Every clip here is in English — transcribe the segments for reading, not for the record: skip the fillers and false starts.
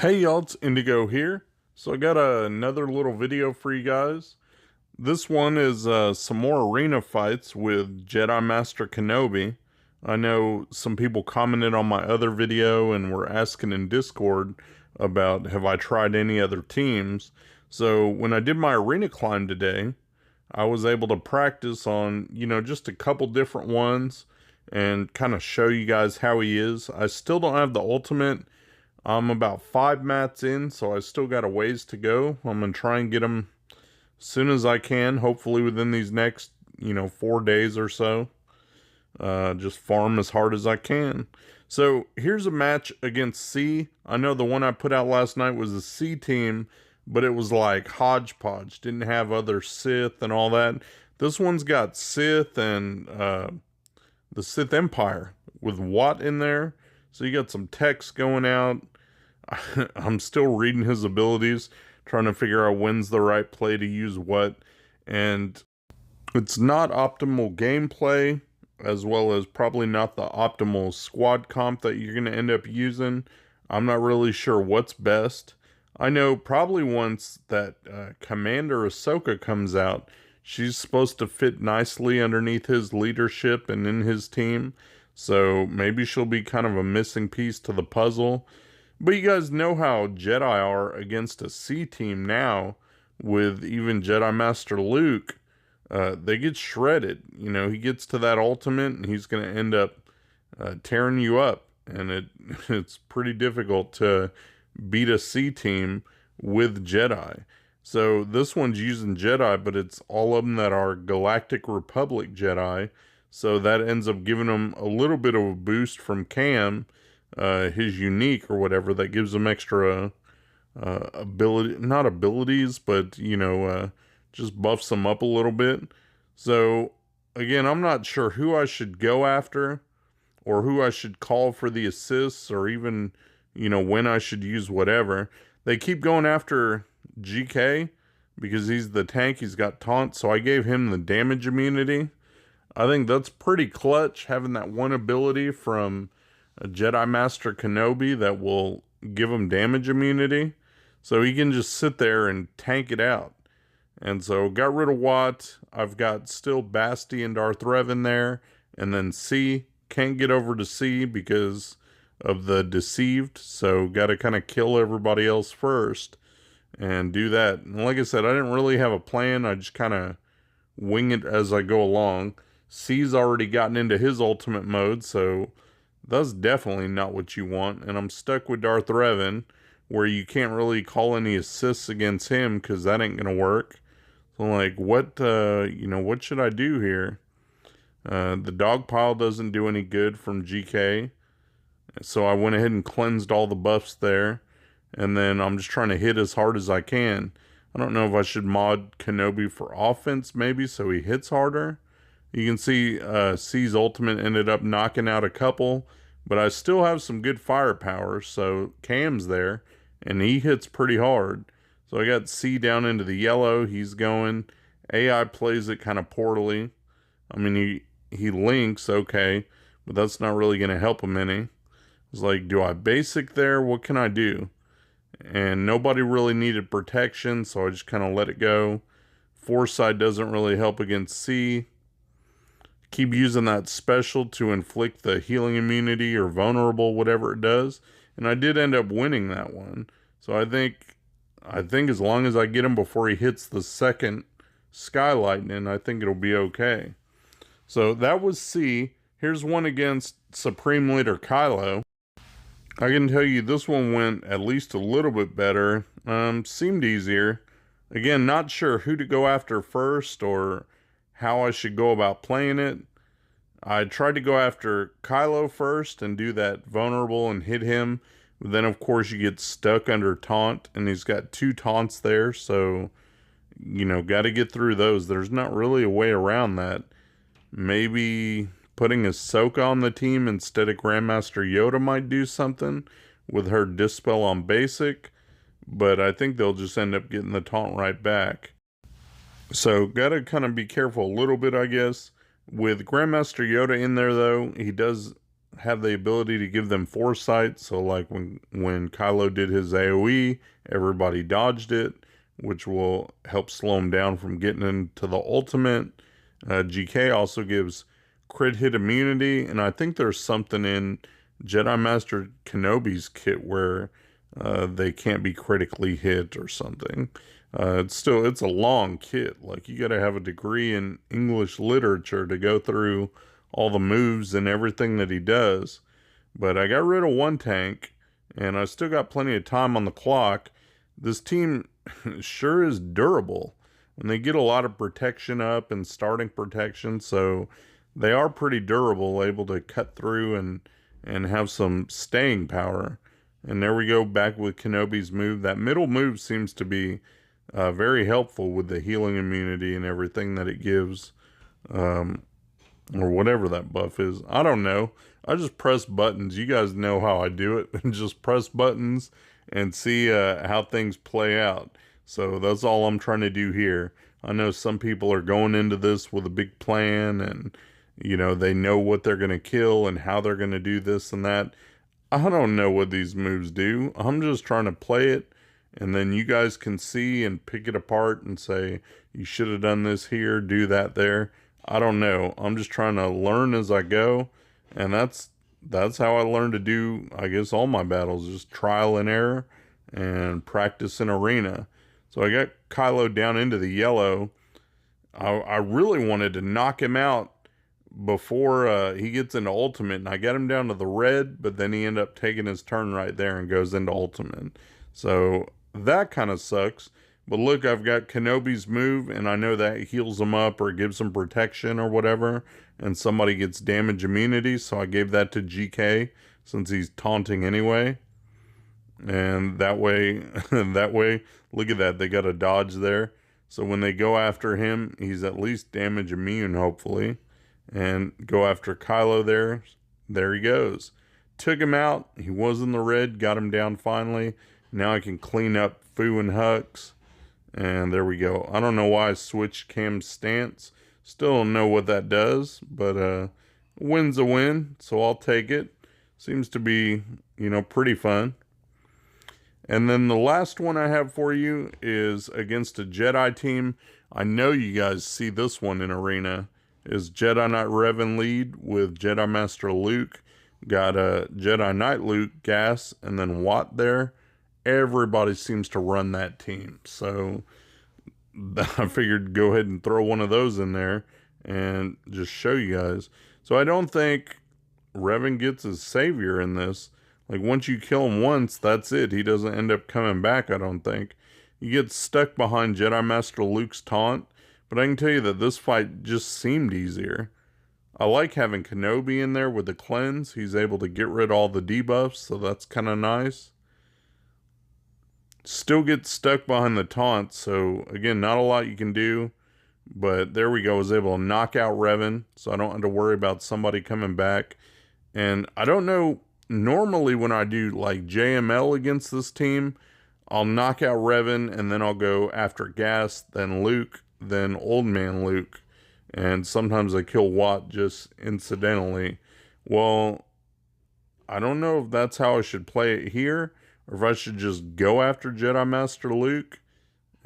Hey y'all, it's Indigo here. So I got another little video for you guys. This one is some more arena fights with Jedi Master Kenobi. I know some people commented on my other video and were asking in Discord about have I tried any other teams. So when I did my arena climb today, I was able to practice on, just a couple different ones and kind of show you guys how he is. I still don't have the ultimate. I'm about 5 mats in, so I still got a ways to go. I'm going to try and get them as soon as I can, hopefully within these next, 4 days or so. Just farm as hard as I can. So here's a match against C. I know the one I put out last night was the C team, but it was like hodgepodge. Didn't have other Sith and all that. This one's got Sith and the Sith Empire with Watt in there. So you got some text going out. I'm still reading his abilities, trying to figure out when's the right play to use what. And it's not optimal gameplay, as well as probably not the optimal squad comp that you're going to end up using. I'm not really sure what's best. I know probably once that Commander Ahsoka comes out, she's supposed to fit nicely underneath his leadership and in his team. So maybe she'll be kind of a missing piece to the puzzle. But you guys know how Jedi are against a C team now, with even Jedi Master Luke. They get shredded. He gets to that ultimate and he's going to end up tearing you up. And it's pretty difficult to beat a C team with Jedi. So this one's using Jedi, but it's all of them that are Galactic Republic Jedi. So that ends up giving them a little bit of a boost from Cam, his unique or whatever, that gives him extra ability, not abilities, but just buffs them up a little bit. So again, I'm not sure who I should go after or who I should call for the assists, or even when I should use whatever. They keep going after GK because he's the tank, he's got taunt, so I gave him the damage immunity. I think that's pretty clutch, having that one ability from a Jedi Master Kenobi that will give him damage immunity. So he can just sit there and tank it out. And so got rid of Watt. I've got still Basti and Darth Revan there. And then C. Can't get over to C because of the Deceived. So got to kind of kill everybody else first and do that. And like I said, I didn't really have a plan. I just kind of wing it as I go along. C's already gotten into his ultimate mode, so that's definitely not what you want. And I'm stuck with Darth Revan, where you can't really call any assists against him because that ain't gonna work. So like, what should I do here? The dog pile doesn't do any good from GK, so I went ahead and cleansed all the buffs there, and then I'm just trying to hit as hard as I can. I don't know if I should mod Kenobi for offense, maybe, so he hits harder. You can see C's ultimate ended up knocking out a couple, but I still have some good firepower, so Cam's there, and he hits pretty hard. So I got C down into the yellow, he's going. AI plays it kind of poorly. I mean, he links, okay, but that's not really going to help him any. It's like, do I basic there? What can I do? And nobody really needed protection, so I just kind of let it go. Foresight doesn't really help against C. Keep using that special to inflict the healing immunity or vulnerable, whatever it does. And I did end up winning that one. So I think as long as I get him before he hits the second Sky Lightning, I think it'll be okay. So that was C. Here's one against Supreme Leader Kylo. I can tell you this one went at least a little bit better. Seemed easier. Again, not sure who to go after first or how I should go about playing it. I tried to go after Kylo first and do that vulnerable and hit him. But then, of course, you get stuck under taunt, and he's got 2 taunts there, so, got to get through those. There's not really a way around that. Maybe putting Ahsoka on the team instead of Grandmaster Yoda might do something with her Dispel on basic, but I think they'll just end up getting the taunt right back. So, gotta kind of be careful a little bit, I guess. With Grandmaster Yoda in there, though, he does have the ability to give them foresight. So like when Kylo did his AoE, everybody dodged it, which will help slow him down from getting into the ultimate. GK also gives crit hit immunity, and I think there's something in Jedi Master Kenobi's kit where they can't be critically hit or something. It's a long kit. Like, you got to have a degree in English literature to go through all the moves and everything that he does. But I got rid of one tank, and I still got plenty of time on the clock. This team sure is durable. And they get a lot of protection up and starting protection, so they are pretty durable, able to cut through and have some staying power. And there we go, back with Kenobi's move. That middle move seems to be very helpful with the healing immunity and everything that it gives. Or whatever that buff is. I don't know. I just press buttons. You guys know how I do it. Just press buttons and see how things play out. So that's all I'm trying to do here. I know some people are going into this with a big plan and, you know, they know what they're going to kill and how they're going to do this and that. I don't know what these moves do. I'm just trying to play it, and then you guys can see and pick it apart and say, you should have done this here, do that there. I don't know. I'm just trying to learn as I go, and that's how I learn to do, I guess, all my battles, just trial and error and practice in arena. So I got Kylo down into the yellow. I really wanted to knock him out before he gets into ultimate, and I got him down to the red, but then he ended up taking his turn right there and goes into ultimate. So that kind of sucks. But look, I've got Kenobi's move, and I know that heals him up or gives him protection or whatever, and somebody gets damage immunity, so I gave that to GK since he's taunting anyway. And that way, look at that, they got a dodge there. So when they go after him, he's at least damage immune, hopefully. And go after Kylo there he goes. Took him out, he was in the red, got him down finally. Now I can clean up Fu and Hux. And there we go. I don't know why I switched Cam's stance. Still don't know what that does, but win's a win, so I'll take it. Seems to be, you know, pretty fun. And then the last one I have for you is against a Jedi team. I know you guys see this one in Arena. Is Jedi Knight Revan lead with Jedi Master Luke. Got a Jedi Knight Luke, Gas, and then Watt there. Everybody seems to run that team. So I figured go ahead and throw one of those in there and just show you guys. So I don't think Revan gets his savior in this. Like, once you kill him once, that's it. He doesn't end up coming back, I don't think. You get stuck behind Jedi Master Luke's taunt. But I can tell you that this fight just seemed easier. I like having Kenobi in there with the cleanse. He's able to get rid of all the debuffs, so that's kind of nice. Still get stuck behind the taunt, so again, not a lot you can do. But there we go, I was able to knock out Revan, so I don't have to worry about somebody coming back. And I don't know, normally when I do like JML against this team, I'll knock out Revan, and then I'll go after Gas, then Luke, then Old Man Luke. And sometimes I kill Watt just incidentally. Well, I don't know if that's how I should play it here, or if I should just go after Jedi Master Luke.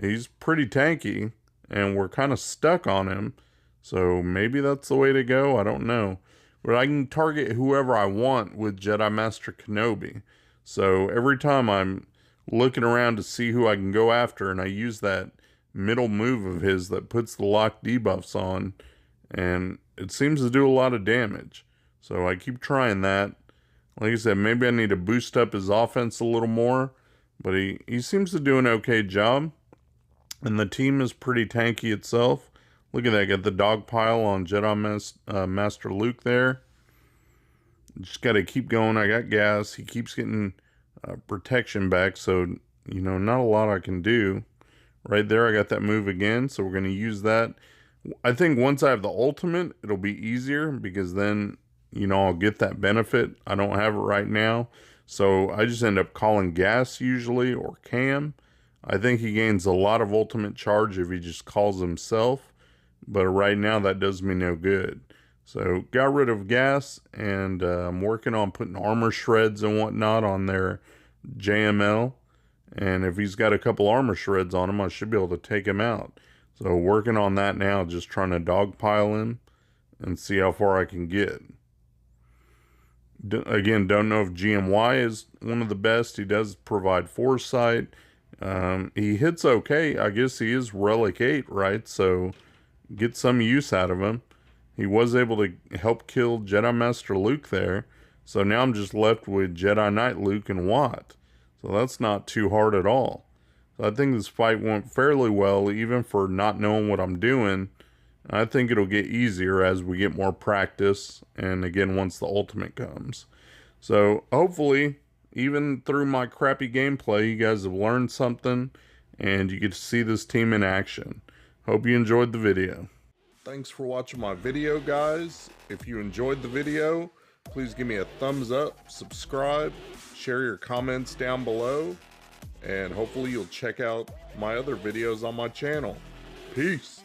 He's pretty tanky, and we're kind of stuck on him. So maybe that's the way to go, I don't know. But I can target whoever I want with Jedi Master Kenobi. So every time I'm looking around to see who I can go after, and I use that middle move of his that puts the lock debuffs on, and it seems to do a lot of damage. So I keep trying that. Like I said, maybe I need to boost up his offense a little more, but he seems to do an okay job. And the team is pretty tanky itself. Look at that, got the dog pile on Jedi Master Luke there. Just got to keep going. I got gas. He keeps getting protection back, so, you know, not a lot I can do. Right there, I got that move again, so we're going to use that. I think once I have the ultimate, it'll be easier, because then, you know, I'll get that benefit. I don't have it right now, so I just end up calling Gas usually, or Cam. I think he gains a lot of ultimate charge if he just calls himself, but right now that does me no good. So got rid of gas, and I'm working on putting armor shreds and whatnot on their JML. And if he's got a couple armor shreds on him, I should be able to take him out. So working on that now, just trying to dogpile him and see how far I can get. Again, don't know if GMY is one of the best. He does provide foresight. He hits okay. I guess he is Relic 8, right? So get some use out of him. He was able to help kill Jedi Master Luke there. So now I'm just left with Jedi Knight Luke and Watt. So that's not too hard at all. So I think this fight went fairly well, even for not knowing what I'm doing. I think it'll get easier as we get more practice, and again, once the ultimate comes. So hopefully, even through my crappy gameplay, you guys have learned something, and you get to see this team in action. Hope you enjoyed the video. Thanks for watching my video, guys. If you enjoyed the video, please give me a thumbs up, subscribe, share your comments down below, and hopefully you'll check out my other videos on my channel. Peace.